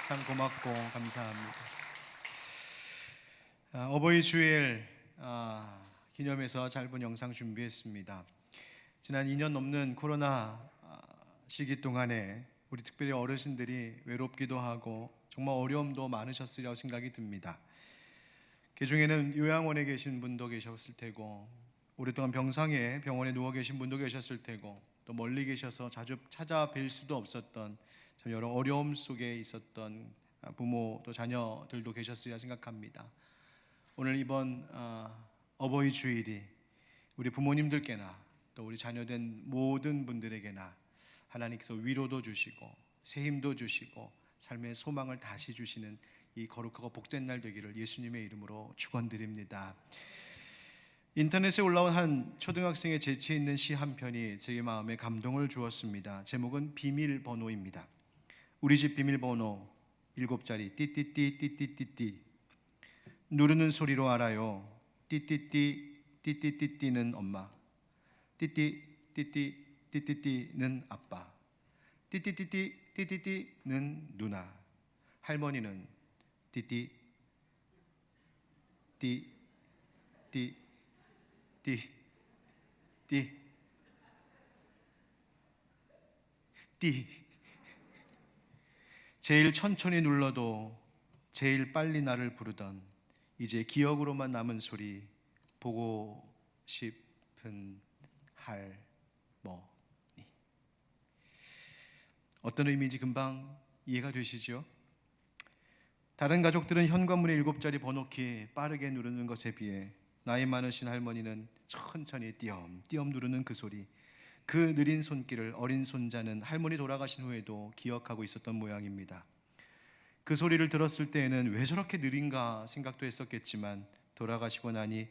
참 고맙고 감사합니다. 어버이 주일 기념해서 짧은 영상 준비했습니다. 지난 2년 넘는 코로나 시기 동안에 우리 특별히 어르신들이 외롭기도 하고 정말 어려움도 많으셨으리라고 생각이 듭니다. 그 중에는 요양원에 계신 분도 계셨을 테고, 오랫동안 병상에 병원에 누워 계신 분도 계셨을 테고, 또 멀리 계셔서 자주 찾아뵐 수도 없었던 참 여러 어려움 속에 있었던 부모 또 자녀들도 계셨으리라 생각합니다. 오늘 이번 어버이 주일이 우리 부모님들께나 또 우리 자녀된 모든 분들에게나 하나님께서 위로도 주시고 새 힘도 주시고 삶의 소망을 다시 주시는 이 거룩하고 복된 날 되기를 예수님의 이름으로 축원드립니다. 인터넷에 올라온 한 초등학생의 재치 있는 시 한 편이 제 마음에 감동을 주었습니다. 제목은 비밀번호입니다. 우리 집 비밀번호 7자리 띠띠띠 띠띠띠띠 누르는 소리로 알아요. 띠띠띠 띠띠띠띠는 엄마, 띠띠 띠띠 띠띠띠는 아빠, 띠띠띠띠 띠띠띠는 누나, 할머니는 띠띠 띠 띠 띠 띠 띠. 제일 천천히 눌러도 제일 빨리 나를 부르던 이제 기억으로만 남은 소리, 보고 싶은 할머니. 어떤 의미인지 금방 이해가 되시죠? 다른 가족들은 현관문의 7자리 번호키 빠르게 누르는 것에 비해 나이 많으신 할머니는 천천히 띄엄띄엄 누르는 그 소리, 그 느린 손길을 어린 손자는 할머니 돌아가신 후에도 기억하고 있었던 모양입니다. 그 소리를 들었을 때에는 왜 저렇게 느린가 생각도 했었겠지만, 돌아가시고 나니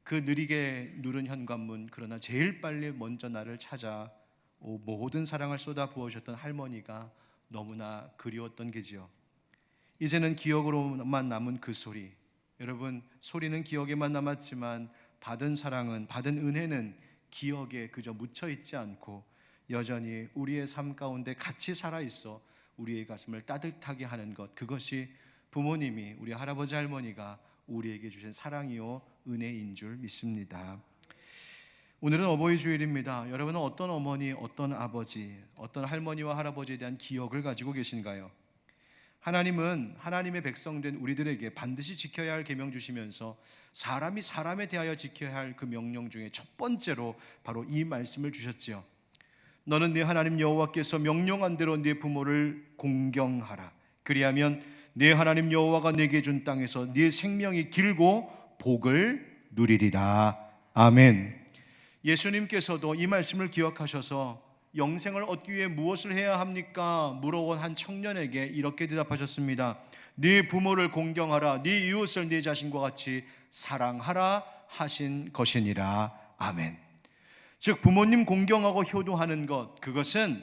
그 느리게 누른 현관문, 그러나 제일 빨리 먼저 나를 찾아 모든 사랑을 쏟아 부어주셨던 할머니가 너무나 그리웠던 게지요. 이제는 기억으로만 남은 그 소리, 여러분, 소리는 기억에만 남았지만 받은 사랑은, 받은 은혜는 기억에 그저 묻혀있지 않고 여전히 우리의 삶 가운데 같이 살아있어 우리의 가슴을 따뜻하게 하는 것, 그것이 부모님이, 우리 할아버지 할머니가 우리에게 주신 사랑이요 은혜인 줄 믿습니다. 오늘은 어버이 주일입니다. 여러분은 어떤 어머니, 어떤 아버지, 어떤 할머니와 할아버지에 대한 기억을 가지고 계신가요? 하나님은 하나님의 백성된 우리들에게 반드시 지켜야 할 계명 주시면서 사람이 사람에 대하여 지켜야 할 그 명령 중에 첫 번째로 바로 이 말씀을 주셨지요. 너는 네 하나님 여호와께서 명령한 대로 네 부모를 공경하라. 그리하면 네 하나님 여호와가 네게 준 땅에서 네 생명이 길고 복을 누리리라. 아멘. 예수님께서도 이 말씀을 기억하셔서 영생을 얻기 위해 무엇을 해야 합니까? 물어본 한 청년에게 이렇게 대답하셨습니다. 네 부모를 공경하라. 네 이웃을 네 자신과 같이 사랑하라 하신 것이니라. 아멘. 즉 부모님 공경하고 효도하는 것, 그것은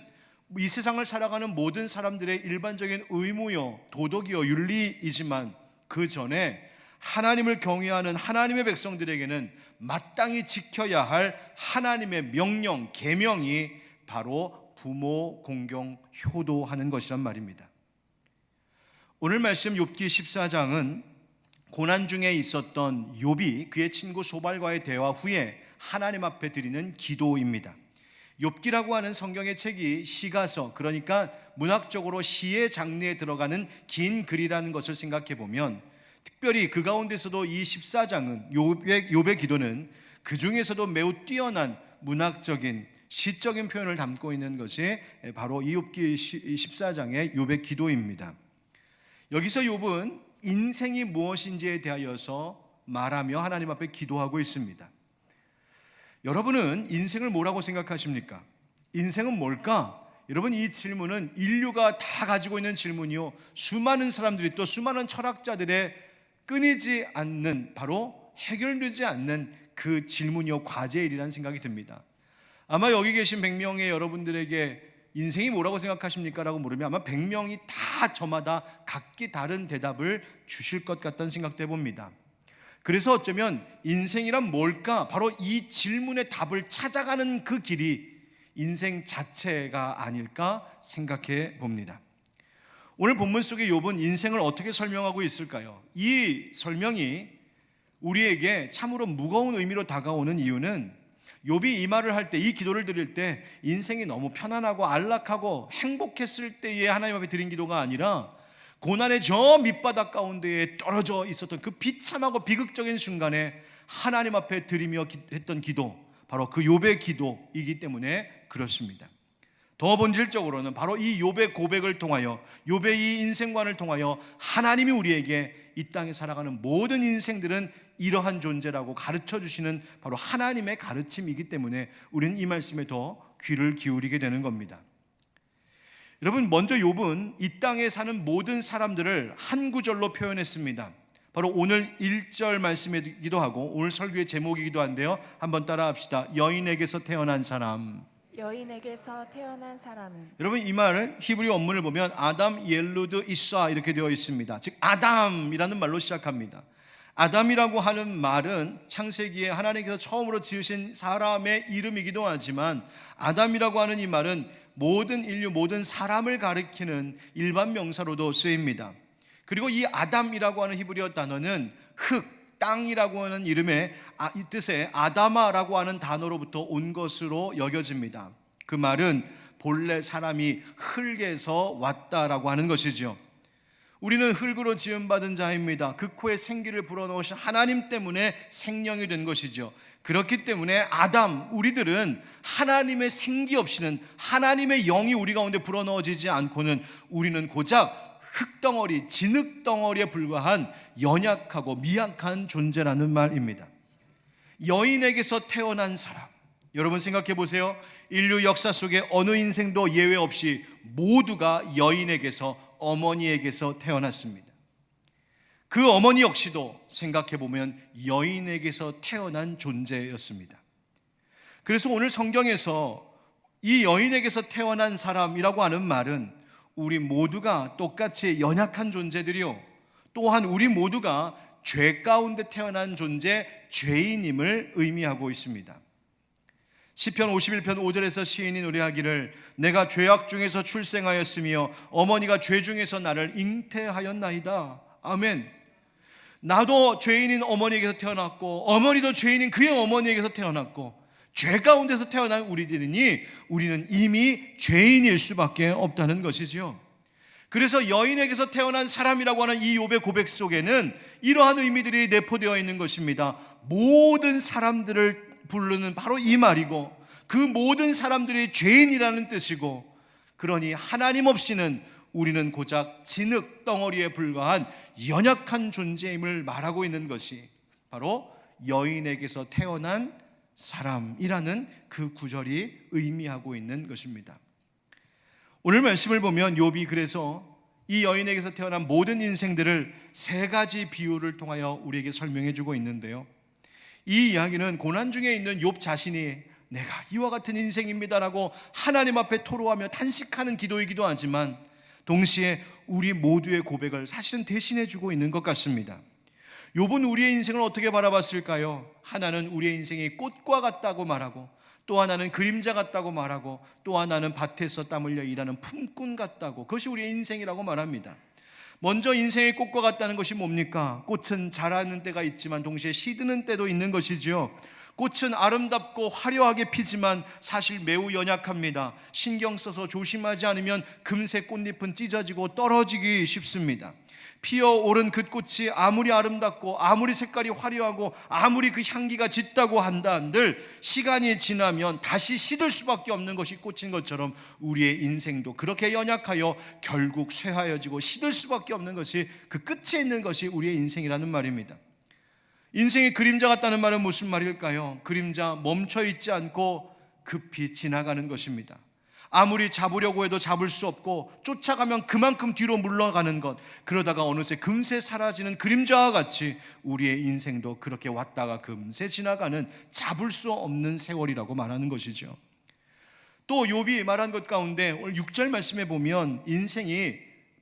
이 세상을 살아가는 모든 사람들의 일반적인 의무요 도덕이요 윤리이지만, 그 전에 하나님을 경외하는 하나님의 백성들에게는 마땅히 지켜야 할 하나님의 명령, 계명이 바로 부모 공경 효도하는 것이란 말입니다. 오늘 말씀 욥기 14장은 고난 중에 있었던 욥이 그의 친구 소발과의 대화 후에 하나님 앞에 드리는 기도입니다. 욥기라고 하는 성경의 책이 시가서, 그러니까 문학적으로 시의 장르에 들어가는 긴 글이라는 것을 생각해 보면, 특별히 그 가운데서도 이 14장은 욥의 기도는 그 중에서도 매우 뛰어난 문학적인 시적인 표현을 담고 있는 것이 바로 이 욥기 14장의 욥의 기도입니다. 여기서 욥은 인생이 무엇인지에 대하여서 말하며 하나님 앞에 기도하고 있습니다. 여러분은 인생을 뭐라고 생각하십니까? 인생은 뭘까? 여러분, 이 질문은 인류가 다 가지고 있는 질문이요, 수많은 사람들이, 또 수많은 철학자들의 끊이지 않는, 바로 해결되지 않는 그 질문이요 과제일이라는 생각이 듭니다. 아마 여기 계신 100명의 여러분들에게 인생이 뭐라고 생각하십니까? 라고 물으면 아마 100명이 다 저마다 각기 다른 대답을 주실 것 같다는 생각도 해봅니다. 그래서 어쩌면 인생이란 뭘까? 바로 이 질문의 답을 찾아가는 그 길이 인생 자체가 아닐까 생각해 봅니다. 오늘 본문 속의 욥은 인생을 어떻게 설명하고 있을까요? 이 설명이 우리에게 참으로 무거운 의미로 다가오는 이유는 욥이 이 말을 할 때, 이 기도를 드릴 때 인생이 너무 편안하고 안락하고 행복했을 때에 하나님 앞에 드린 기도가 아니라 고난의 저 밑바닥 가운데에 떨어져 있었던 그 비참하고 비극적인 순간에 하나님 앞에 드리며 했던 기도, 바로 그 욥의 기도이기 때문에 그렇습니다. 더 본질적으로는 바로 이 욥의 고백을 통하여, 욥의 이 인생관을 통하여 하나님이 우리에게 이 땅에 살아가는 모든 인생들은 이러한 존재라고 가르쳐 주시는 바로 하나님의 가르침이기 때문에 우리는 이 말씀에 더 귀를 기울이게 되는 겁니다. 여러분, 먼저 욥은 이 땅에 사는 모든 사람들을 한 구절로 표현했습니다. 바로 오늘 1절 말씀이기도 하고 오늘 설교의 제목이기도 한데요, 한번 따라합시다. 여인에게서 태어난 사람. 여인에게서 태어난 사람은. 여러분, 이 말을 히브리 원문을 보면 아담 옐루드 이사 이렇게 되어 있습니다. 즉 아담이라는 말로 시작합니다. 아담이라고 하는 말은 창세기에 하나님께서 처음으로 지으신 사람의 이름이기도 하지만 아담이라고 하는 이 말은 모든 인류, 모든 사람을 가리키는 일반 명사로도 쓰입니다. 그리고 이 아담이라고 하는 히브리어 단어는 흙, 땅이라고 하는 이름의 이 뜻의 아다마라고 하는 단어로부터 온 것으로 여겨집니다. 그 말은 본래 사람이 흙에서 왔다라고 하는 것이죠. 우리는 흙으로 지음받은 자입니다. 그 코에 생기를 불어넣으신 하나님 때문에 생명이 된 것이죠. 그렇기 때문에 아담, 우리들은 하나님의 생기 없이는, 하나님의 영이 우리 가운데 불어넣어지지 않고는 우리는 고작 흙덩어리, 진흙덩어리에 불과한 연약하고 미약한 존재라는 말입니다. 여인에게서 태어난 사람, 여러분 생각해 보세요. 인류 역사 속에 어느 인생도 예외 없이 모두가 여인에게서, 어머니에게서 태어났습니다. 그 어머니 역시도 생각해 보면 여인에게서 태어난 존재였습니다. 그래서 오늘 성경에서 이 여인에게서 태어난 사람이라고 하는 말은 우리 모두가 똑같이 연약한 존재들이요, 또한 우리 모두가 죄 가운데 태어난 존재, 죄인임을 의미하고 있습니다. 시편 51편 5절에서 시인이 노래하기를 내가 죄악 중에서 출생하였으며 어머니가 죄 중에서 나를 잉태하였나이다. 아멘. 나도 죄인인 어머니에게서 태어났고 어머니도 죄인인 그의 어머니에게서 태어났고 죄 가운데서 태어난 우리는 이미 죄인일 수밖에 없다는 것이지요. 그래서 여인에게서 태어난 사람이라고 하는 이 욥의 고백 속에는 이러한 의미들이 내포되어 있는 것입니다. 모든 사람들을 부르는 바로 이 말이고, 그 모든 사람들이 죄인이라는 뜻이고, 그러니 하나님 없이는 우리는 고작 진흙 덩어리에 불과한 연약한 존재임을 말하고 있는 것이 바로 여인에게서 태어난 사람이라는 그 구절이 의미하고 있는 것입니다. 오늘 말씀을 보면 욥이 그래서 이 여인에게서 태어난 모든 인생들을 세 가지 비유를 통하여 우리에게 설명해 주고 있는데요, 이 이야기는 고난 중에 있는 욥 자신이 내가 이와 같은 인생입니다라고 하나님 앞에 토로하며 탄식하는 기도이기도 하지만 동시에 우리 모두의 고백을 사실은 대신해 주고 있는 것 같습니다. 욥은 우리의 인생을 어떻게 바라봤을까요? 하나는 우리의 인생이 꽃과 같다고 말하고, 또 하나는 그림자 같다고 말하고, 또 하나는 밭에서 땀 흘려 일하는 품꾼 같다고, 그것이 우리의 인생이라고 말합니다. 먼저 인생의 꽃과 같다는 것이 뭡니까? 꽃은 자라는 때가 있지만 동시에 시드는 때도 있는 것이죠. 꽃은 아름답고 화려하게 피지만 사실 매우 연약합니다. 신경 써서 조심하지 않으면 금세 꽃잎은 찢어지고 떨어지기 쉽습니다. 피어오른 그 꽃이 아무리 아름답고 아무리 색깔이 화려하고 아무리 그 향기가 짙다고 한다 한들 시간이 지나면 다시 시들 수밖에 없는 것이 꽃인 것처럼 우리의 인생도 그렇게 연약하여 결국 쇠하여지고 시들 수밖에 없는 것이, 그 끝에 있는 것이 우리의 인생이라는 말입니다. 인생의 그림자 같다는 말은 무슨 말일까요? 그림자, 멈춰 있지 않고 급히 지나가는 것입니다. 아무리 잡으려고 해도 잡을 수 없고 쫓아가면 그만큼 뒤로 물러가는 것, 그러다가 어느새 금세 사라지는 그림자와 같이 우리의 인생도 그렇게 왔다가 금세 지나가는 잡을 수 없는 세월이라고 말하는 것이죠. 또 욥이 말한 것 가운데 오늘 6절 말씀에 보면 인생이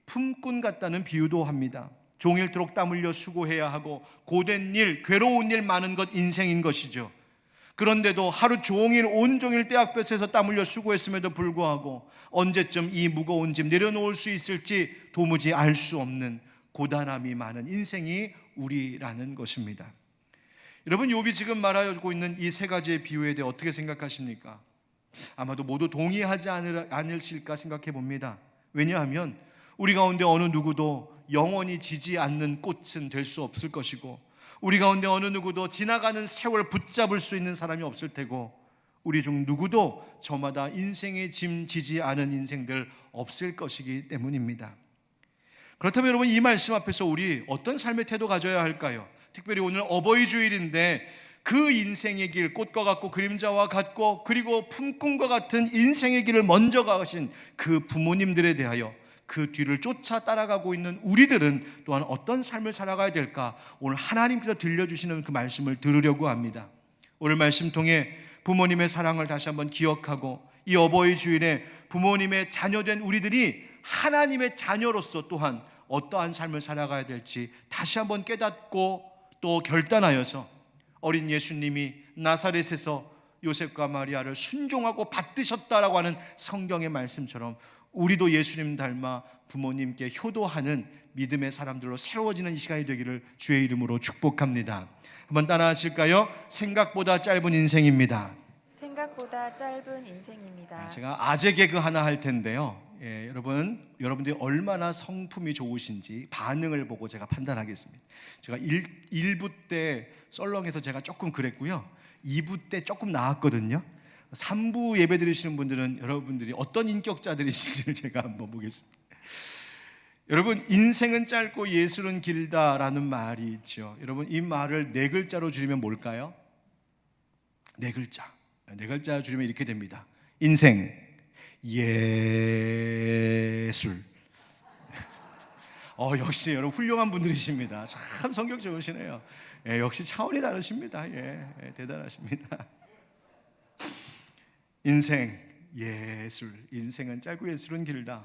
품꾼 같다는 비유도 합니다. 종일토록 땀 흘려 수고해야 하고 고된 일, 괴로운 일 많은 것 인생인 것이죠. 그런데도 하루 종일 온종일 떼학볕에서 땀 흘려 수고했음에도 불구하고 언제쯤 이 무거운 짐 내려놓을 수 있을지 도무지 알 수 없는 고단함이 많은 인생이 우리라는 것입니다. 여러분, 욥이 지금 말하고 있는 이 세 가지의 비유에 대해 어떻게 생각하십니까? 아마도 모두 동의하지 않으실까 생각해 봅니다. 왜냐하면 우리 가운데 어느 누구도 영원히 지지 않는 꽃은 될 수 없을 것이고, 우리 가운데 어느 누구도 지나가는 세월 붙잡을 수 있는 사람이 없을 테고, 우리 중 누구도 저마다 인생의 짐 지지 않은 인생들 없을 것이기 때문입니다. 그렇다면 여러분, 이 말씀 앞에서 우리 어떤 삶의 태도 가져야 할까요? 특별히 오늘 어버이 주일인데 그 인생의 길, 꽃과 같고 그림자와 같고 그리고 품꾼과 같은 인생의 길을 먼저 가신 그 부모님들에 대하여 그 뒤를 쫓아 따라가고 있는 우리들은 또한 어떤 삶을 살아가야 될까? 오늘 하나님께서 들려주시는 그 말씀을 들으려고 합니다. 오늘 말씀 통해 부모님의 사랑을 다시 한번 기억하고, 이 어버이 주일에 부모님의 자녀된 우리들이 하나님의 자녀로서 또한 어떠한 삶을 살아가야 될지 다시 한번 깨닫고 또 결단하여서 어린 예수님이 나사렛에서 요셉과 마리아를 순종하고 받드셨다라고 하는 성경의 말씀처럼 우리도 예수님 닮아 부모님께 효도하는 믿음의 사람들로 새로워지는 이 시간이 되기를 주의 이름으로 축복합니다. 한번 따라 하실까요? 생각보다 짧은 인생입니다. 생각보다 짧은 인생입니다. 제가 아재 개그 하나 할 텐데요. 여러분들이 얼마나 성품이 좋으신지 반응을 보고 제가 판단하겠습니다. 제가 1부 때 썰렁해서 제가 조금 그랬고요. 2부 때 조금 나았거든요. 3부 예배 드리시는 분들은 여러분들이 어떤 인격자들이신지를 제가 한번 보겠습니다. 여러분, 인생은 짧고 예술은 길다라는 말이 있죠. 여러분, 이 말을 4글자로 줄이면 뭘까요? 4글자. 4글자 줄이면 이렇게 됩니다. 인생, 예술. 역시 여러분 훌륭한 분들이십니다. 참 성격 좋으시네요. 역시 차원이 다르십니다. 대단하십니다. 인생, 예술. 인생은 짧고 예술은 길다.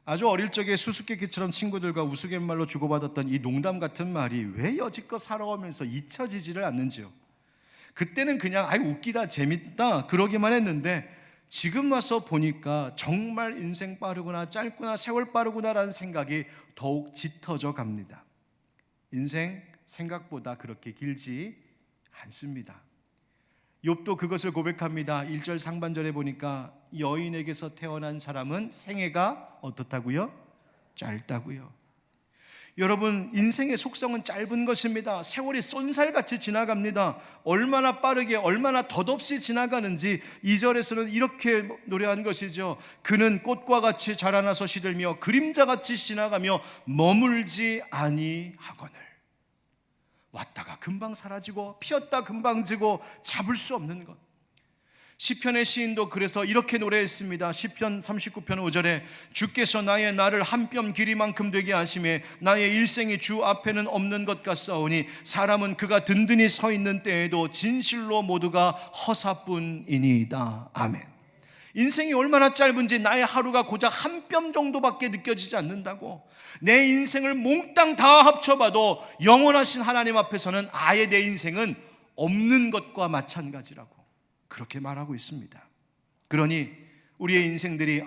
아주 어릴 적에 수수께끼처럼 친구들과 우스갯말로 주고받았던 이 농담 같은 말이 왜 여지껏 살아오면서 잊혀지지를 않는지요. 그때는 그냥 웃기다, 재밌다 그러기만 했는데 지금 와서 보니까 정말 인생 빠르구나, 짧구나, 세월 빠르구나라는 생각이 더욱 짙어져 갑니다. 인생 생각보다 그렇게 길지 않습니다. 욥도 그것을 고백합니다. 1절 상반절에 보니까 여인에게서 태어난 사람은 생애가 어떻다고요? 짧다고요. 여러분, 인생의 속성은 짧은 것입니다. 세월이 쏜살같이 지나갑니다. 얼마나 빠르게, 얼마나 덧없이 지나가는지 2절에서는 이렇게 노래한 것이죠. 그는 꽃과 같이 자라나서 시들며 그림자같이 지나가며 머물지 아니하거늘. 왔다가 금방 사라지고 피었다 금방 지고 잡을 수 없는 것. 시편의 시인도 그래서 이렇게 노래했습니다. 시편 39편 5절에 주께서 나의 날을 한 뼘 길이만큼 되게 하심에 나의 일생이 주 앞에는 없는 것 같사오니 사람은 그가 든든히 서 있는 때에도 진실로 모두가 허사뿐이니이다. 아멘. 인생이 얼마나 짧은지 나의 하루가 고작 한 뼘 정도밖에 느껴지지 않는다고. 내 인생을 몽땅 다 합쳐봐도 영원하신 하나님 앞에서는 아예 내 인생은 없는 것과 마찬가지라고 그렇게 말하고 있습니다. 그러니 우리의 인생들이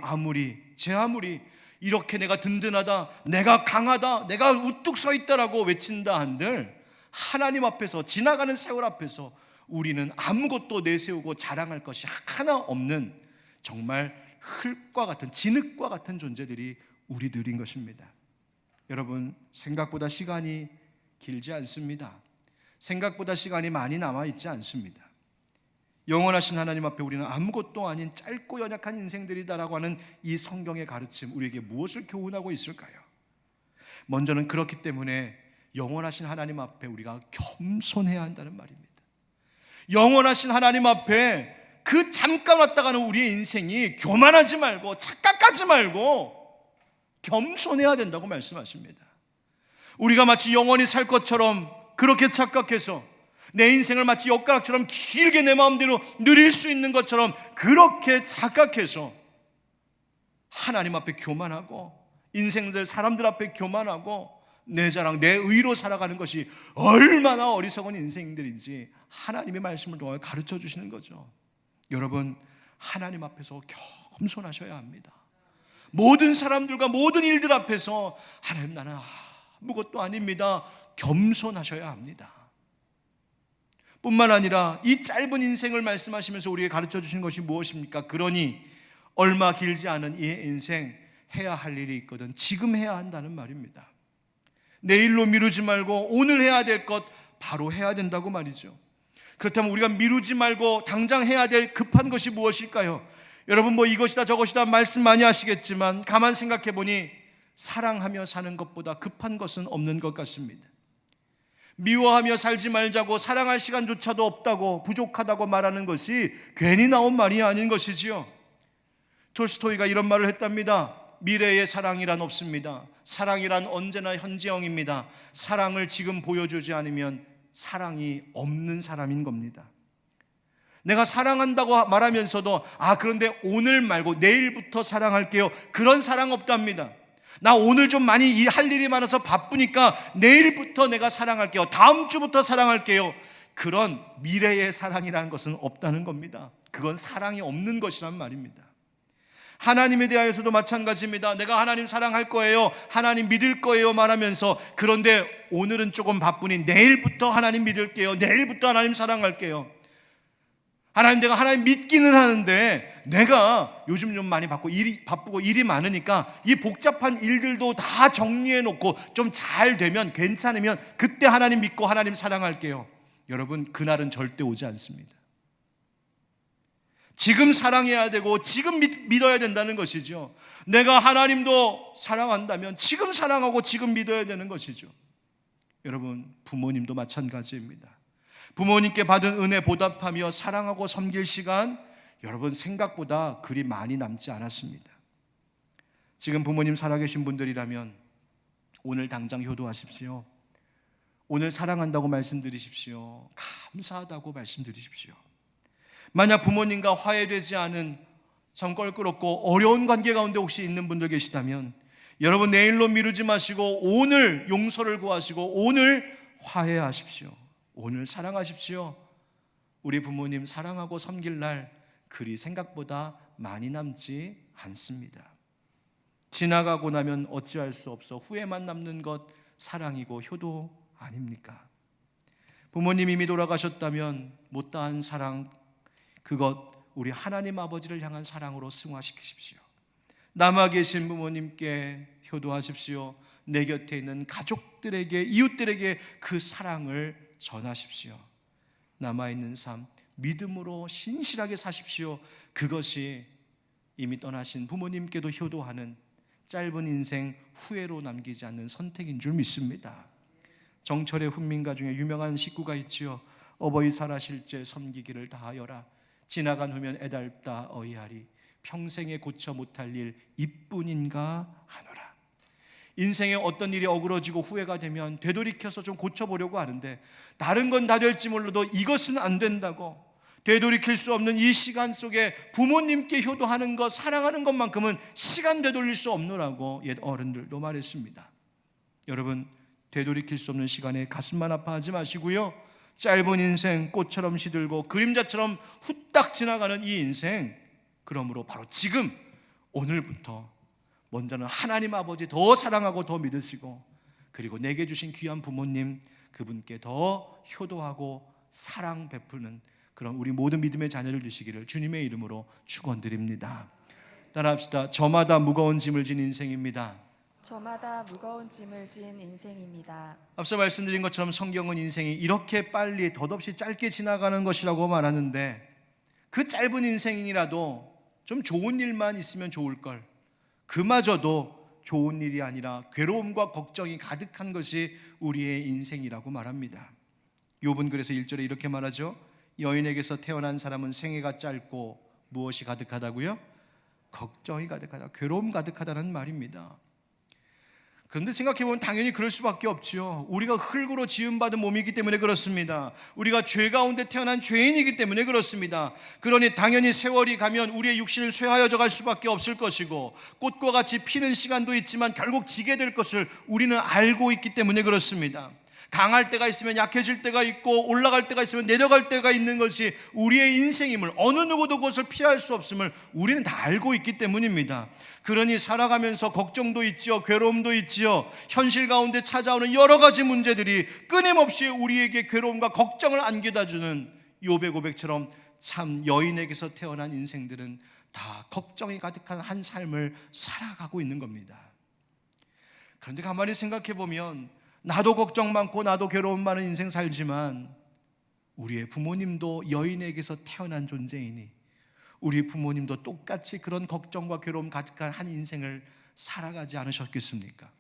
제 아무리 이렇게 내가 든든하다, 내가 강하다, 내가 우뚝 서 있다라고 외친다 한들 하나님 앞에서, 지나가는 세월 앞에서 우리는 아무것도 내세우고 자랑할 것이 하나 없는 정말 흙과 같은, 진흙과 같은 존재들이 우리들인 것입니다. 여러분, 생각보다 시간이 길지 않습니다. 생각보다 시간이 많이 남아있지 않습니다. 영원하신 하나님 앞에 우리는 아무것도 아닌 짧고 연약한 인생들이다라고 하는 이 성경의 가르침, 우리에게 무엇을 교훈하고 있을까요? 먼저는 그렇기 때문에 영원하신 하나님 앞에 우리가 겸손해야 한다는 말입니다. 영원하신 하나님 앞에 그 잠깐 왔다 가는 우리의 인생이 교만하지 말고 착각하지 말고 겸손해야 된다고 말씀하십니다. 우리가 마치 영원히 살 것처럼 그렇게 착각해서 내 인생을 마치 엿가락처럼 길게 내 마음대로 누릴 수 있는 것처럼 그렇게 착각해서 하나님 앞에 교만하고 인생들 사람들 앞에 교만하고 내 자랑, 내 의로 살아가는 것이 얼마나 어리석은 인생들인지 하나님의 말씀을 통해 가르쳐 주시는 거죠. 여러분, 하나님 앞에서 겸손하셔야 합니다. 모든 사람들과 모든 일들 앞에서 하나님, 나는 아무것도 아닙니다, 겸손하셔야 합니다. 뿐만 아니라 이 짧은 인생을 말씀하시면서 우리에게 가르쳐 주시는 것이 무엇입니까? 그러니 얼마 길지 않은 이 인생 해야 할 일이 있거든 지금 해야 한다는 말입니다. 내일로 미루지 말고 오늘 해야 될 것 바로 해야 된다고 말이죠. 그렇다면 우리가 미루지 말고 당장 해야 될 급한 것이 무엇일까요? 여러분, 뭐 이것이다 저것이다 말씀 많이 하시겠지만 가만 생각해 보니 사랑하며 사는 것보다 급한 것은 없는 것 같습니다. 미워하며 살지 말자고, 사랑할 시간조차도 없다고, 부족하다고 말하는 것이 괜히 나온 말이 아닌 것이지요. 톨스토이가 이런 말을 했답니다. 미래의 사랑이란 없습니다. 사랑이란 언제나 현재형입니다. 사랑을 지금 보여주지 않으면 사랑이 없는 사람인 겁니다. 내가 사랑한다고 말하면서도 그런데 오늘 말고 내일부터 사랑할게요, 그런 사랑 없답니다. 나 오늘 좀 많이 할 일이 많아서 바쁘니까 내일부터 내가 사랑할게요, 다음 주부터 사랑할게요, 그런 미래의 사랑이라는 것은 없다는 겁니다. 그건 사랑이 없는 것이란 말입니다. 하나님에 대하여서도 마찬가지입니다. 내가 하나님 사랑할 거예요, 하나님 믿을 거예요 말하면서, 그런데 오늘은 조금 바쁘니 내일부터 하나님 믿을게요, 내일부터 하나님 사랑할게요. 하나님, 내가 하나님 믿기는 하는데 내가 요즘 좀 많이 바쁘고 일이 많으니까 이 복잡한 일들도 다 정리해 놓고 좀 잘 되면, 괜찮으면 그때 하나님 믿고 하나님 사랑할게요. 여러분, 그날은 절대 오지 않습니다. 지금 사랑해야 되고 지금 믿어야 된다는 것이죠. 내가 하나님도 사랑한다면 지금 사랑하고 지금 믿어야 되는 것이죠. 여러분, 부모님도 마찬가지입니다. 부모님께 받은 은혜 보답하며 사랑하고 섬길 시간, 여러분 생각보다 그리 많이 남지 않았습니다. 지금 부모님 살아계신 분들이라면 오늘 당장 효도하십시오. 오늘 사랑한다고 말씀드리십시오. 감사하다고 말씀드리십시오. 만약 부모님과 화해되지 않은 참 껄끄럽고 어려운 관계 가운데 혹시 있는 분들 계시다면, 여러분 내일로 미루지 마시고 오늘 용서를 구하시고 오늘 화해하십시오. 오늘 사랑하십시오. 우리 부모님 사랑하고 섬길 날 그리 생각보다 많이 남지 않습니다. 지나가고 나면 어찌할 수 없어 후회만 남는 것 사랑이고 효도 아닙니까? 부모님 이미 돌아가셨다면 못다한 사랑, 그것 우리 하나님 아버지를 향한 사랑으로 승화시키십시오. 남아 계신 부모님께 효도하십시오. 내 곁에 있는 가족들에게, 이웃들에게 그 사랑을 전하십시오. 남아있는 삶 믿음으로 신실하게 사십시오. 그것이 이미 떠나신 부모님께도 효도하는 짧은 인생 후회로 남기지 않는 선택인 줄 믿습니다. 정철의 훈민가 중에 유명한 식구가 있지요. 어버이 살아실 때 섬기기를 다하여라. 지나간 후면 애달다 어이하리. 평생에 고쳐 못할 일 이뿐인가 하노라. 인생에 어떤 일이 어그러지고 후회가 되면 되돌이켜서 좀 고쳐보려고 하는데 다른 건 다 될지 몰라도 이것은 안 된다고, 되돌이킬 수 없는 이 시간 속에 부모님께 효도하는 것, 사랑하는 것만큼은 시간 되돌릴 수 없노라고 옛 어른들도 말했습니다. 여러분, 되돌이킬 수 없는 시간에 가슴만 아파하지 마시고요, 짧은 인생 꽃처럼 시들고 그림자처럼 후딱 지나가는 이 인생, 그러므로 바로 지금 오늘부터 먼저는 하나님 아버지 더 사랑하고 더 믿으시고, 그리고 내게 주신 귀한 부모님, 그분께 더 효도하고 사랑 베푸는 그런 우리 모든 믿음의 자녀를 되시기를 주님의 이름으로 축원드립니다. 따라합시다. 저마다 무거운 짐을 진 인생입니다. 저마다 무거운 짐을 진 인생입니다. 앞서 말씀드린 것처럼 성경은 인생이 이렇게 빨리 덧없이 짧게 지나가는 것이라고 말하는데, 그 짧은 인생이라도 좀 좋은 일만 있으면 좋을걸, 그마저도 좋은 일이 아니라 괴로움과 걱정이 가득한 것이 우리의 인생이라고 말합니다. 욥은 그래서 1절에 이렇게 말하죠. 여인에게서 태어난 사람은 생애가 짧고 무엇이 가득하다고요? 걱정이 가득하다, 괴로움 가득하다는 말입니다. 그런데 생각해보면 당연히 그럴 수밖에 없지요. 우리가 흙으로 지음받은 몸이기 때문에 그렇습니다. 우리가 죄 가운데 태어난 죄인이기 때문에 그렇습니다. 그러니 당연히 세월이 가면 우리의 육신을 쇠하여져 갈 수밖에 없을 것이고, 꽃과 같이 피는 시간도 있지만 결국 지게 될 것을 우리는 알고 있기 때문에 그렇습니다. 강할 때가 있으면 약해질 때가 있고, 올라갈 때가 있으면 내려갈 때가 있는 것이 우리의 인생임을, 어느 누구도 그것을 피할 수 없음을 우리는 다 알고 있기 때문입니다. 그러니 살아가면서 걱정도 있지요, 괴로움도 있지요. 현실 가운데 찾아오는 여러 가지 문제들이 끊임없이 우리에게 괴로움과 걱정을 안겨다 주는 욥의 고백처럼 참 여인에게서 태어난 인생들은 다 걱정이 가득한 한 삶을 살아가고 있는 겁니다. 그런데 가만히 생각해 보면 나도 걱정 많고 나도 괴로움 많은 인생 살지만 우리의 부모님도 여인에게서 태어난 존재이니 우리 부모님도 똑같이 그런 걱정과 괴로움 가득한 한 인생을 살아가지 않으셨겠습니까?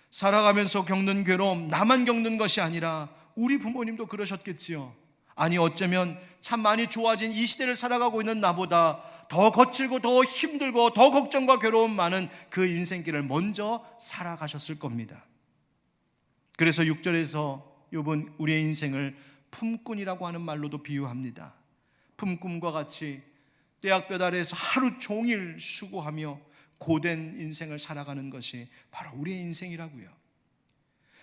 살아가면서 겪는 괴로움, 나만 겪는 것이 아니라 우리 부모님도 그러셨겠지요. 아니 어쩌면 참 많이 좋아진 이 시대를 살아가고 있는 나보다 더 거칠고 더 힘들고 더 걱정과 괴로움 많은 그 인생길을 먼저 살아가셨을 겁니다. 그래서 6절에서 욥은 우리의 인생을 품꾼이라고 하는 말로도 비유합니다. 품꾼과 같이 떼약볕 아래에서 하루 종일 수고하며 고된 인생을 살아가는 것이 바로 우리의 인생이라고요.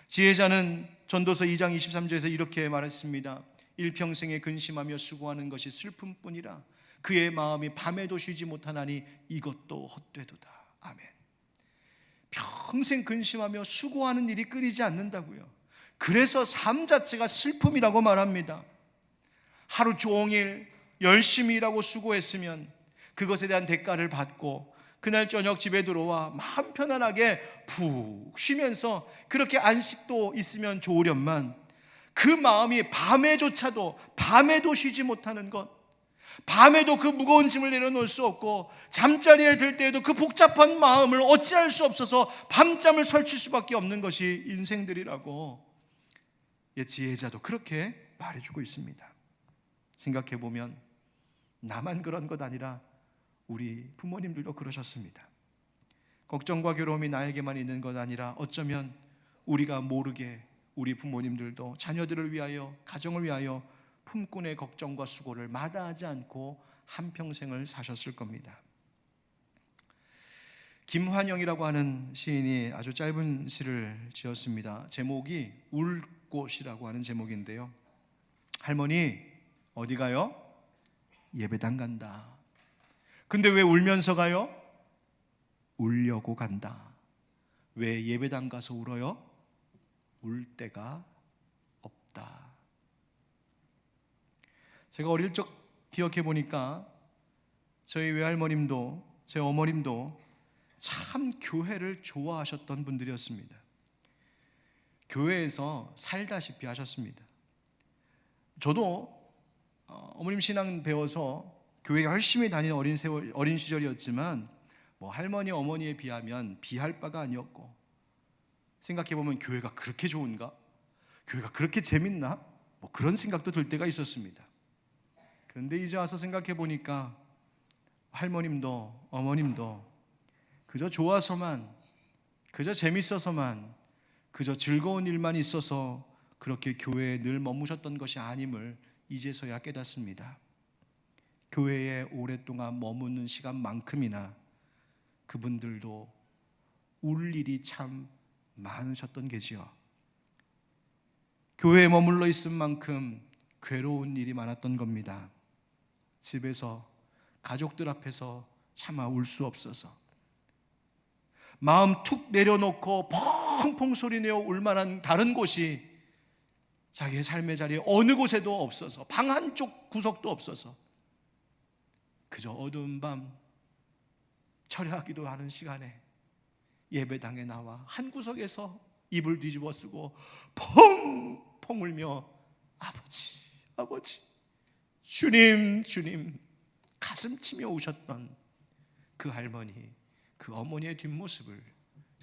지혜자는 전도서 2장 23절에서 이렇게 말했습니다. 일평생에 근심하며 수고하는 것이 슬픔뿐이라 그의 마음이 밤에도 쉬지 못하나니 이것도 헛되도다. 아멘. 평생 근심하며 수고하는 일이 끊이지 않는다고요. 그래서 삶 자체가 슬픔이라고 말합니다. 하루 종일 열심히 일하고 수고했으면 그것에 대한 대가를 받고 그날 저녁 집에 들어와 마음 편안하게 푹 쉬면서 그렇게 안식도 있으면 좋으련만 그 마음이 밤에도 쉬지 못하는 것, 밤에도 그 무거운 짐을 내려놓을 수 없고 잠자리에 들 때에도 그 복잡한 마음을 어찌할 수 없어서 밤잠을 설칠 수밖에 없는 것이 인생들이라고 옛 지혜자도 그렇게 말해주고 있습니다. 생각해보면 나만 그런 것 아니라 우리 부모님들도 그러셨습니다. 걱정과 괴로움이 나에게만 있는 것 아니라 어쩌면 우리가 모르게 우리 부모님들도 자녀들을 위하여, 가정을 위하여 품꾼의 걱정과 수고를 마다하지 않고 한평생을 사셨을 겁니다. 김환영이라고 하는 시인이 아주 짧은 시를 지었습니다. 제목이 울 곳이라고 하는 제목인데요. 할머니 어디 가요? 예배당 간다. 근데 왜 울면서 가요? 울려고 간다. 왜 예배당 가서 울어요? 울 데가 없다. 제가 어릴 적 기억해 보니까 저희 외할머님도 제 어머님도 참 교회를 좋아하셨던 분들이었습니다. 교회에서 살다시피 하셨습니다. 저도 어머님 신앙 배워서 교회 열심히 다니는 어린 시절이었지만 뭐 할머니 어머니에 비하면 비할 바가 아니었고, 생각해보면 교회가 그렇게 좋은가? 교회가 그렇게 재밌나? 뭐 그런 생각도 들 때가 있었습니다. 그런데 이제 와서 생각해보니까 할머님도 어머님도 그저 좋아서만, 그저 재밌어서만, 그저 즐거운 일만 있어서 그렇게 교회에 늘 머무셨던 것이 아님을 이제서야 깨닫습니다. 교회에 오랫동안 머무는 시간만큼이나 그분들도 울 일이 참 많으셨던 게지요. 교회에 머물러 있은 만큼 괴로운 일이 많았던 겁니다. 집에서 가족들 앞에서 차마 울 수 없어서 마음 툭 내려놓고 펑펑 소리내어 울만한 다른 곳이 자기의 삶의 자리에 어느 곳에도 없어서, 방 한쪽 구석도 없어서 그저 어두운 밤 철야하기도 하는 시간에 예배당에 나와 한 구석에서 이불 뒤집어 쓰고 펑펑 울며 아버지 아버지 주님 주님 가슴 치며 우셨던 그 할머니, 그 어머니의 뒷모습을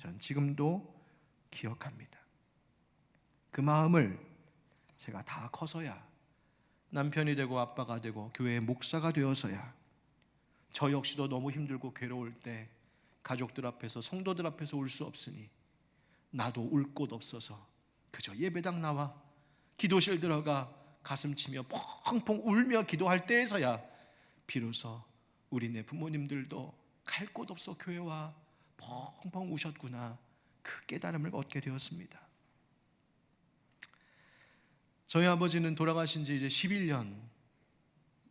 저는 지금도 기억합니다. 그 마음을 제가 다 커서야 남편이 되고 아빠가 되고 교회의 목사가 되어서야 저 역시도 너무 힘들고 괴로울 때 가족들 앞에서, 성도들 앞에서 울 수 없으니 나도 울 곳 없어서 그저 예배당 나와 기도실 들어가 가슴 치며 펑펑 울며 기도할 때에서야 비로소 우리네 부모님들도 갈 곳 없어 교회와 펑펑 우셨구나, 그 깨달음을 얻게 되었습니다. 저희 아버지는 돌아가신 지 이제 11년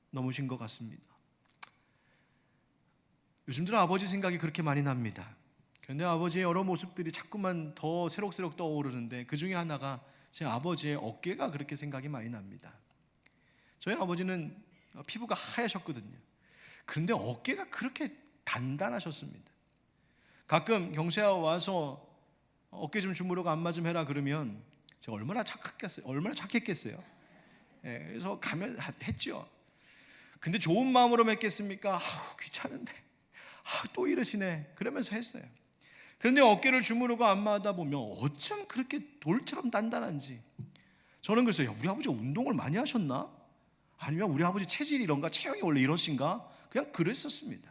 넘으신 것 같습니다. 요즘 들어 아버지 생각이 그렇게 많이 납니다. 그런데 아버지의 여러 모습들이 자꾸만 더 새록새록 떠오르는데 그 중에 하나가 제 아버지의 어깨가 그렇게 생각이 많이 납니다. 저희 아버지는 피부가 하얘셨거든요. 그런데 어깨가 그렇게 단단하셨습니다. 가끔 경세야 와서 어깨 좀 주무르고 안마 좀 해라 그러면 제가 얼마나 착했겠어요. 그래서 가면 했죠. 근데 좋은 마음으로 맺겠습니까? 귀찮은데 또 이러시네 그러면서 했어요. 그런데 어깨를 주무르고 안마하다 보면 어쩜 그렇게 돌처럼 단단한지. 저는 그랬어요. 우리 아버지 운동을 많이 하셨나? 아니면 우리 아버지 체질이 이런가? 체형이 원래 이러신가? 그냥 그랬었습니다.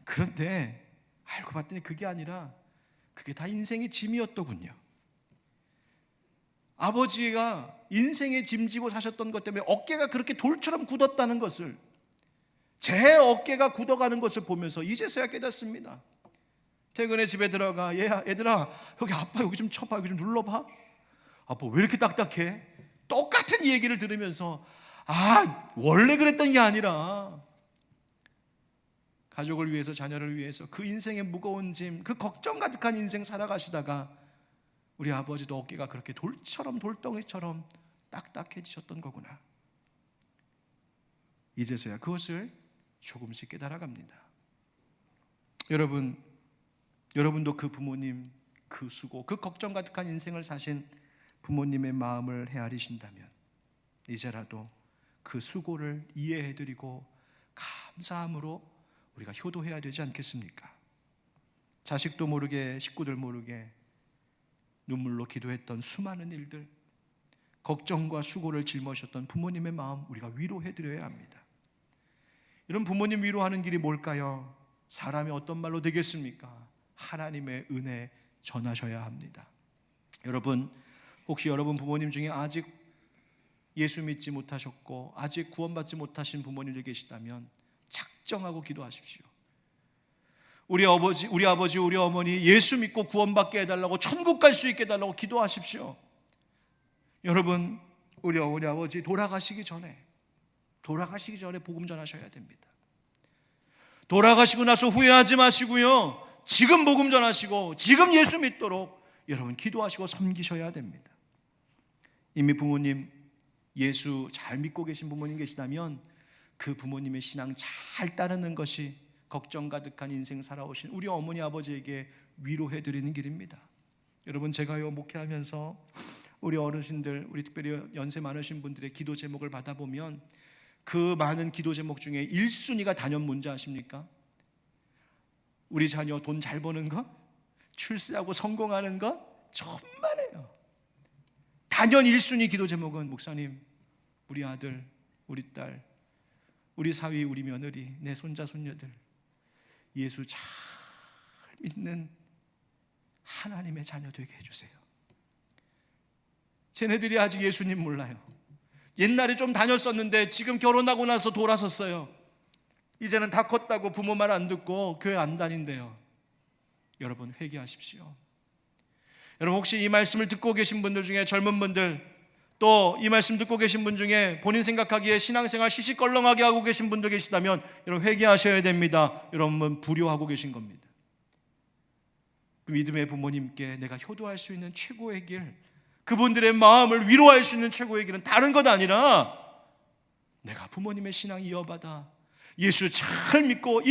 그런데 알고 봤더니 그게 아니라 그게 다 인생의 짐이었더군요. 아버지가 인생의 짐 지고 사셨던 것 때문에 어깨가 그렇게 돌처럼 굳었다는 것을, 제 어깨가 굳어가는 것을 보면서 이제서야 깨닫습니다. 퇴근에 집에 들어가, 얘들아 여기 아빠 여기 좀 쳐봐, 여기 좀 눌러봐. 아빠 왜 이렇게 딱딱해? 똑같은 얘기를 들으면서 원래 그랬던 게 아니라 가족을 위해서, 자녀를 위해서 그 인생의 무거운 짐, 그 걱정 가득한 인생 살아가시다가 우리 아버지도 어깨가 그렇게 돌처럼, 돌덩이처럼 딱딱해지셨던 거구나. 이제서야 그것을 조금씩 깨달아갑니다. 여러분도 그 부모님, 그 수고, 그 걱정 가득한 인생을 사신 부모님의 마음을 헤아리신다면 이제라도 그 수고를 이해해드리고 감사함으로 우리가 효도해야 되지 않겠습니까? 자식도 모르게, 식구들 모르게 눈물로 기도했던 수많은 일들, 걱정과 수고를 짊어졌던 부모님의 마음 우리가 위로해드려야 합니다. 이런 부모님 위로하는 길이 뭘까요? 사람이 어떤 말로 되겠습니까? 하나님의 은혜 전하셔야 합니다. 여러분, 혹시 여러분 부모님 중에 아직 예수 믿지 못하셨고 아직 구원받지 못하신 부모님들 계시다면 작정하고 기도하십시오. 우리 아버지, 우리 어머니 예수 믿고 구원받게 해달라고, 천국 갈 수 있게 해달라고 기도하십시오. 여러분, 우리 어머니 아버지 돌아가시기 전에 복음 전하셔야 됩니다. 돌아가시고 나서 후회하지 마시고요, 지금 복음 전하시고 지금 예수 믿도록 여러분 기도하시고 섬기셔야 됩니다. 이미 부모님 예수 잘 믿고 계신 부모님 계시다면 그 부모님의 신앙 잘 따르는 것이 걱정 가득한 인생 살아오신 우리 어머니 아버지에게 위로해드리는 길입니다. 여러분, 제가요 목회하면서 우리 어르신들, 우리 특별히 연세 많으신 분들의 기도 제목을 받아보면 그 많은 기도 제목 중에 1순위가 단연 뭔지 아십니까? 우리 자녀 돈 잘 버는 것, 출세하고 성공하는 것, 천만에요. 단연 1순위 기도 제목은 목사님, 우리 아들, 우리 딸, 우리 사위, 우리 며느리, 내 손자, 손녀들 예수 잘 믿는 하나님의 자녀 되게 해주세요. 쟤네들이 아직 예수님 몰라요. 옛날에 좀 다녔었는데 지금 결혼하고 나서 돌아섰어요. 이제는 다 컸다고 부모 말 안 듣고 교회 안 다닌대요. 여러분, 회개하십시오. 여러분, 혹시 이 말씀을 듣고 계신 분들 중에 젊은 분들, 또 이 말씀 듣고 계신 분 중에 본인 생각하기에 신앙생활 시시껄렁하게 하고 계신 분들 계시다면 여러분, 회개하셔야 됩니다. 여러분, 불효하고 계신 겁니다. 그 믿음의 부모님께 내가 효도할 수 있는 최고의 길, 그분들의 마음을 위로할 수 있는 최고의 길은 다른 것 아니라 내가 부모님의 신앙 이어받아 예수 잘 믿고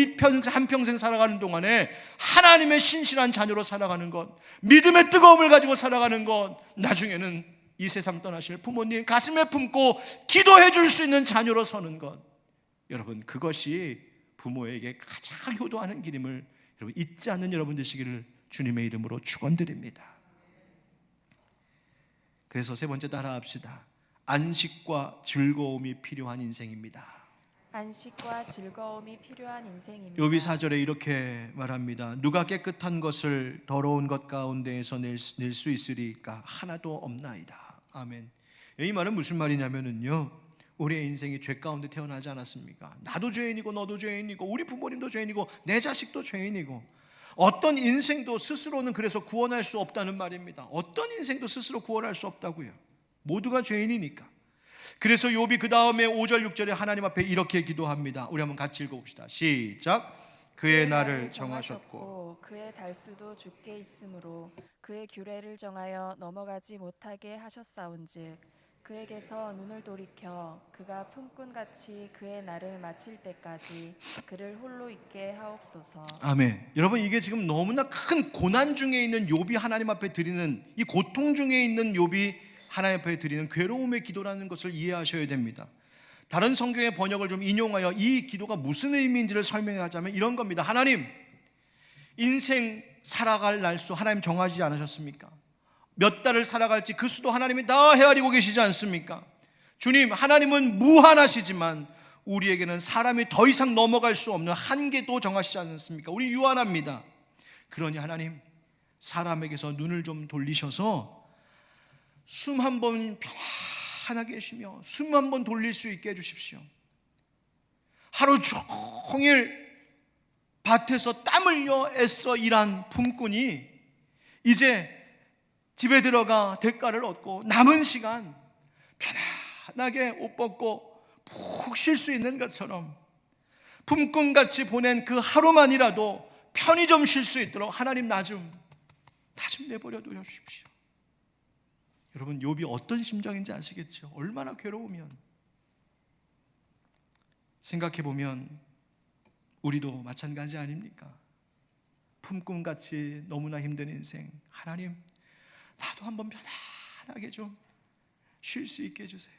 한평생 살아가는 동안에 하나님의 신실한 자녀로 살아가는 것, 믿음의 뜨거움을 가지고 살아가는 것, 나중에는 이 세상 떠나실 부모님 가슴에 품고 기도해 줄 수 있는 자녀로 서는 것, 여러분, 그것이 부모에게 가장 효도하는 길임을 여러분 잊지 않는 여러분 되시기를 주님의 이름으로 축원드립니다. 그래서 세 번째 따라합시다. 안식과 즐거움이 필요한 인생입니다. 안식과 즐거움이 필요한 인생입니다. 욥이 4절에 이렇게 말합니다. 누가 깨끗한 것을 더러운 것 가운데에서 낼 수 있으리까? 하나도 없나이다. 아멘. 이 말은 무슨 말이냐면요, 우리의 인생이 죄 가운데 태어나지 않았습니까? 나도 죄인이고 너도 죄인이고 우리 부모님도 죄인이고 내 자식도 죄인이고, 어떤 인생도 스스로는 그래서 구원할 수 없다는 말입니다. 어떤 인생도 스스로 구원할 수 없다고요. 모두가 죄인이니까. 그래서 욥이 그 다음에 5절 6절에 하나님 앞에 이렇게 기도합니다. 우리 한번 같이 읽어봅시다. 시작. 그의 날을 정하셨고 그의 달수도 주께 있으므로 그의 규례를 정하여 넘어가지 못하게 하셨사온즉 그에게서 눈을 돌이켜 그가 품꾼같이 그의 날을 마칠 때까지 그를 홀로 있게 하옵소서. 아멘. 여러분, 이게 지금 너무나 큰 고난 중에 있는 욥이 하나님 앞에 드리는, 이 고통 중에 있는 욥이 하나님 앞에 드리는 괴로움의 기도라는 것을 이해하셔야 됩니다. 다른 성경의 번역을 좀 인용하여 이 기도가 무슨 의미인지를 설명하자면 이런 겁니다. 하나님, 인생 살아갈 날수 하나님 정하지 않으셨습니까? 몇 달을 살아갈지 그 수도 하나님이 다 헤아리고 계시지 않습니까? 주님, 하나님은 무한하시지만 우리에게는 사람이 더 이상 넘어갈 수 없는 한계도 정하시지 않습니까? 우리 유한합니다. 그러니 하나님, 사람에게서 눈을 좀 돌리셔서 숨 한 번 편안하게 쉬며 숨 한 번 돌릴 수 있게 해주십시오. 하루 종일 밭에서 땀 흘려 애써 일한 품꾼이 이제 집에 들어가 대가를 얻고 남은 시간 편안하게 옷 벗고 푹 쉴 수 있는 것처럼 품꾼같이 보낸 그 하루만이라도 편히 좀 쉴 수 있도록 하나님 나 좀 내버려 두어 주십시오. 여러분, 욥이 어떤 심정인지 아시겠죠? 얼마나 괴로우면. 생각해보면 우리도 마찬가지 아닙니까? 품꾼같이 너무나 힘든 인생, 하나님 나도 한번 편안하게 좀 쉴 수 있게 해주세요.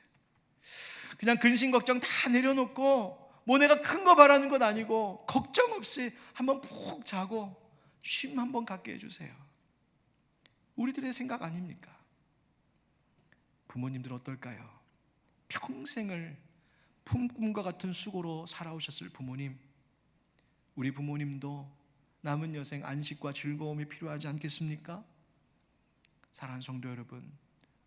그냥 근심 걱정 다 내려놓고 뭐 내가 큰 거 바라는 건 아니고 걱정 없이 한번 푹 자고 쉼 한번 갖게 해주세요. 우리들의 생각 아닙니까? 부모님들 어떨까요? 평생을 품꾼과 같은 수고로 살아오셨을 부모님, 우리 부모님도 남은 여생 안식과 즐거움이 필요하지 않겠습니까? 사랑하는 성도 여러분,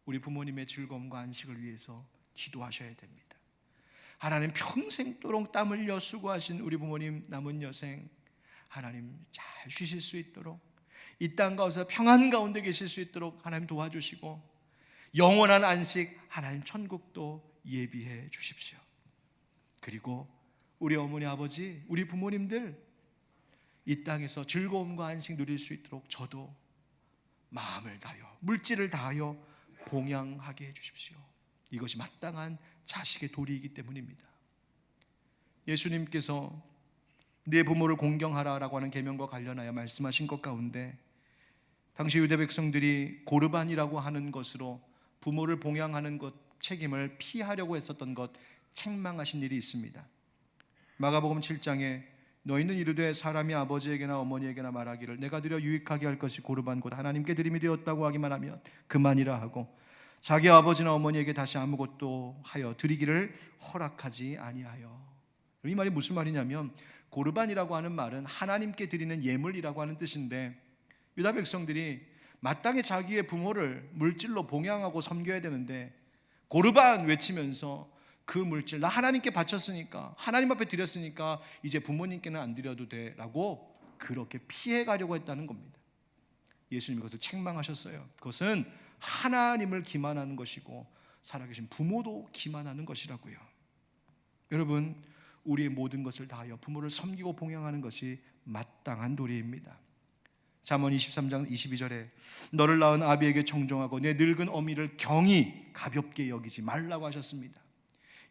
우리 부모님의 즐거움과 안식을 위해서 기도하셔야 됩니다. 하나님, 평생도록 땀 흘려 수고하신 우리 부모님 남은 여생 하나님 잘 쉬실 수 있도록, 이 땅 가운데 평안 가운데 계실 수 있도록 하나님 도와주시고, 영원한 안식 하나님 천국도 예비해 주십시오. 그리고 우리 어머니 아버지, 우리 부모님들 이 땅에서 즐거움과 안식 누릴 수 있도록 저도 마음을 다하여 물질을 다하여 봉양하게 해 주십시오. 이것이 마땅한 자식의 도리이기 때문입니다. 예수님께서 네 부모를 공경하라라고 하는 계명과 관련하여 말씀하신 것 가운데 당시 유대 백성들이 고르반이라고 하는 것으로 부모를 봉양하는 것 책임을 피하려고 했었던 것, 책망하신 일이 있습니다. 마가복음 7장에 너희는 이르되 사람이 아버지에게나 어머니에게나 말하기를 내가 드려 유익하게 할 것이 고르반 곧 하나님께 드림이 되었다고 하기만 하면 그만이라 하고 자기 아버지나 어머니에게 다시 아무것도 하여 드리기를 허락하지 아니하여. 이 말이 무슨 말이냐면 고르반이라고 하는 말은 하나님께 드리는 예물이라고 하는 뜻인데, 유다 백성들이 마땅히 자기의 부모를 물질로 봉양하고 섬겨야 되는데 고르반 외치면서 그 물질 나 하나님께 바쳤으니까, 하나님 앞에 드렸으니까 이제 부모님께는 안 드려도 돼 라고 그렇게 피해가려고 했다는 겁니다. 예수님이 그것을 책망하셨어요. 그것은 하나님을 기만하는 것이고 살아계신 부모도 기만하는 것이라고요. 여러분, 우리의 모든 것을 다하여 부모를 섬기고 봉양하는 것이 마땅한 도리입니다. 잠언 23장 22절에 너를 낳은 아비에게 청종하고 내 늙은 어미를 경히 가볍게 여기지 말라고 하셨습니다.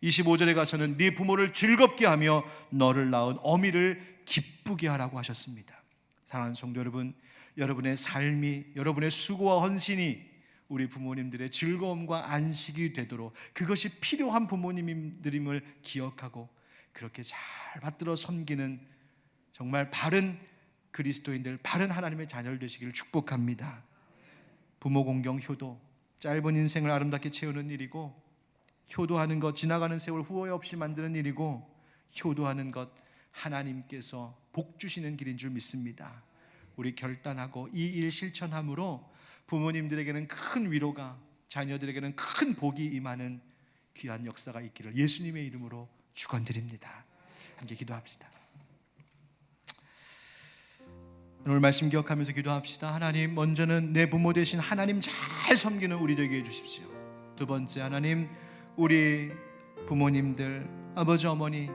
25절에 가서는 네 부모를 즐겁게 하며 너를 낳은 어미를 기쁘게 하라고 하셨습니다. 사랑하는 성도 여러분, 여러분의 삶이, 여러분의 수고와 헌신이 우리 부모님들의 즐거움과 안식이 되도록, 그것이 필요한 부모님들임을 기억하고 그렇게 잘 받들어 섬기는 정말 바른 그리스도인들, 바른 하나님의 자녀를 되시기를 축복합니다. 부모 공경 효도, 짧은 인생을 아름답게 채우는 일이고, 효도하는 것, 지나가는 세월 후회 없이 만드는 일이고, 효도하는 것 하나님께서 복 주시는 길인 줄 믿습니다. 우리 결단하고 이 일 실천함으로 부모님들에게는 큰 위로가, 자녀들에게는 큰 복이 임하는 귀한 역사가 있기를 예수님의 이름으로 축원드립니다. 함께 기도합시다. 오늘 말씀 기억하면서 기도합시다. 하나님, 먼저는 내 부모 되신 하나님 잘 섬기는 우리 되게 해주십시오. 두 번째, 하나님, 우리 부모님들, 아버지 어머니,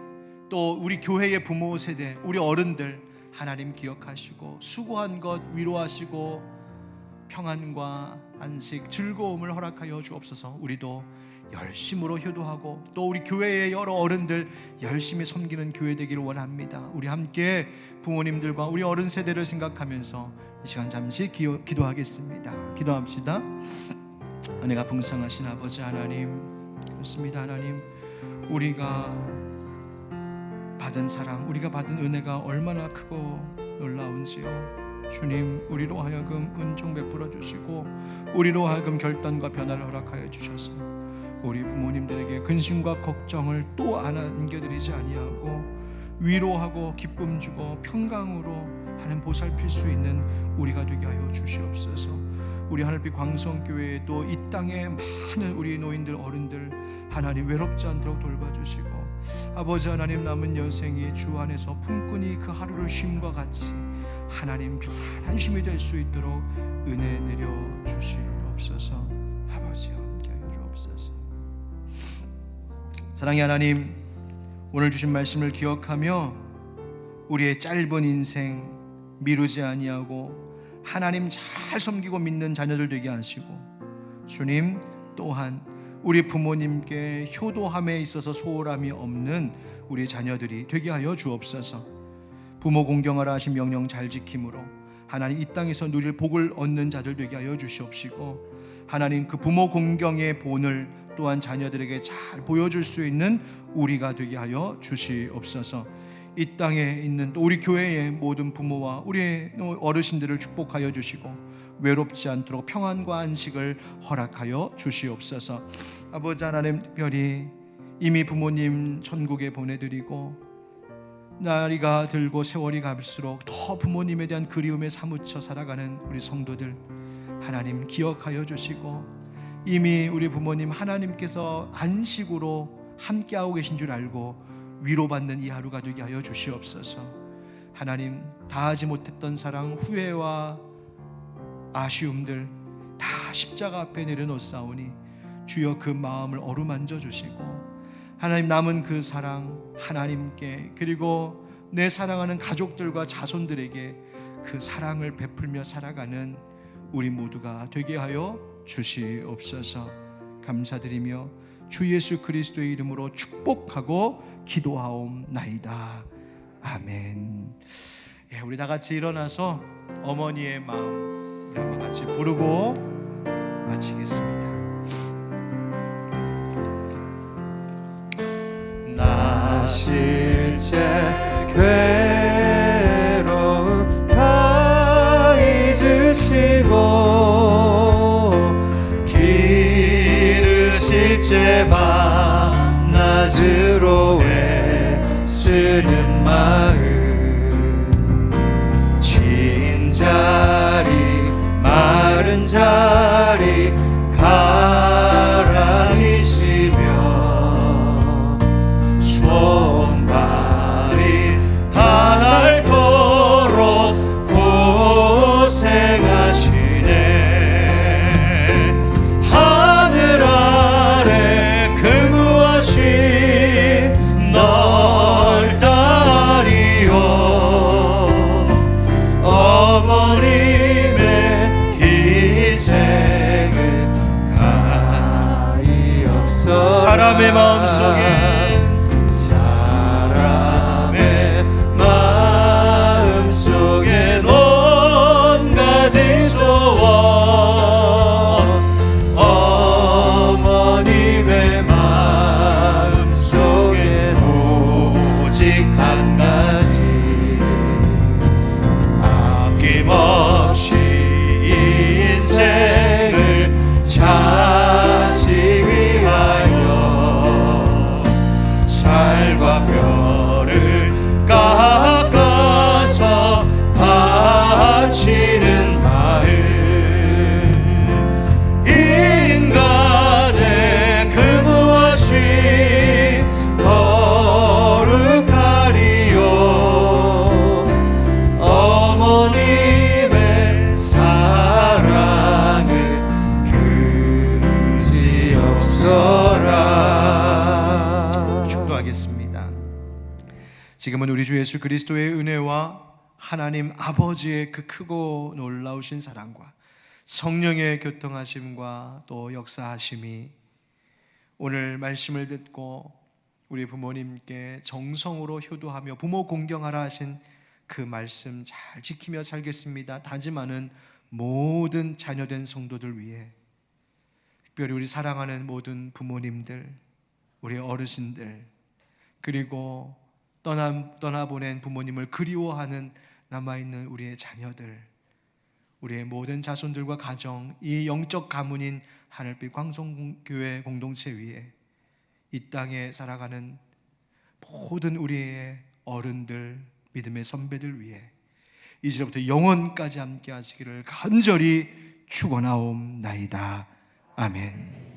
또 우리 교회의 부모 세대, 우리 어른들 하나님 기억하시고 수고한 것 위로하시고 평안과 안식, 즐거움을 허락하여 주옵소서. 우리도 열심으로 효도하고 또 우리 교회의 여러 어른들 열심히 섬기는 교회 되기를 원합니다. 우리 함께 부모님들과 우리 어른 세대를 생각하면서 이 시간 잠시 기도하겠습니다. 기도합시다. 은혜가 풍성하신 아버지 하나님, 그렇습니다. 하나님, 우리가 받은 사랑, 우리가 받은 은혜가 얼마나 크고 놀라운지요. 주님, 우리로 하여금 은총 베풀어 주시고 우리로 하여금 결단과 변화를 허락하여 주셔서 우리 부모님들에게 근심과 걱정을 또 안 안겨드리지 아니하고 위로하고 기쁨 주고 평강으로 하나님 보살필 수 있는 우리가 되게 하여 주시옵소서. 우리 하늘빛 광성교회에 또 이 땅에 많은 우리 노인들 어른들 하나님 외롭지 않도록 돌봐주시고 아버지 하나님, 남은 여생이 주 안에서 품꾼이 그 하루를 쉼과 같이 하나님 편안한 쉼이 될 수 있도록 은혜 내려 주시옵소서. 아버지 함께하여 주옵소서. 사랑의 하나님, 오늘 주신 말씀을 기억하며 우리의 짧은 인생 미루지 아니하고 하나님 잘 섬기고 믿는 자녀들 되게 하시고 주님, 또한 우리 부모님께 효도함에 있어서 소홀함이 없는 우리 자녀들이 되게 하여 주옵소서. 부모 공경하라 하신 명령 잘 지킴으로 하나님 이 땅에서 누릴 복을 얻는 자들 되게 하여 주시옵시고 하나님, 그 부모 공경의 본을 또한 자녀들에게 잘 보여줄 수 있는 우리가 되게 하여 주시옵소서. 이 땅에 있는 또 우리 교회의 모든 부모와 우리 어르신들을 축복하여 주시고 외롭지 않도록 평안과 안식을 허락하여 주시옵소서. 아버지 하나님, 특별히 이미 부모님 천국에 보내드리고 나이가 들고 세월이 갈수록 더 부모님에 대한 그리움에 사무쳐 살아가는 우리 성도들 하나님 기억하여 주시고 이미 우리 부모님 하나님께서 안식으로 함께하고 계신 줄 알고 위로받는 이 하루가 되게 하여 주시옵소서. 하나님, 다하지 못했던 사랑, 후회와 아쉬움들 다 십자가 앞에 내려놓사오니 주여 그 마음을 어루만져 주시고 하나님, 남은 그 사랑 하나님께 그리고 내 사랑하는 가족들과 자손들에게 그 사랑을 베풀며 살아가는 우리 모두가 되게 하여 주시옵소서. 감사드리며 주 예수 그리스도의 이름으로 축복하고 기도하옵나이다. 아멘. 우리 다 같이 일어나서 어머니의 마음 우리 한번 같이 부르고 마치겠습니다. 나 실제 괴로움 다 잊으시고 기르실 제 밤낮으로 애쓰는 마음 진 자리 마른 자리 가라니시며 손발이 다 닳도록 고생하시네. 하늘 아래 근무하신 널따리요 어머님의 희생은 가히없어. 사람의 마음속에 온 가지 소원 어머님의 마음속엔 오직 한 가지 아낌없이 인생을 자식 위하여 지금은 우리 주 예수 그리스도의 은혜와 하나님 아버지의 그 크고 놀라우신 사랑과 성령의 교통하심과 또 역사하심이 오늘 말씀을 듣고 우리 부모님께 정성으로 효도하며 부모 공경하라 하신 그 말씀 잘 지키며 살겠습니다 다짐하는 모든 자녀된 성도들 위해, 특별히 우리 사랑하는 모든 부모님들, 우리 어르신들, 그리고 떠나보낸 부모님을 그리워하는 남아있는 우리의 자녀들, 우리의 모든 자손들과 가정, 이 영적 가문인 하늘빛 광성교회 공동체 위에 이 땅에 살아가는 모든 우리의 어른들, 믿음의 선배들 위해 이제부터 영원까지 함께 하시기를 간절히 축원하옵나이다. 아멘.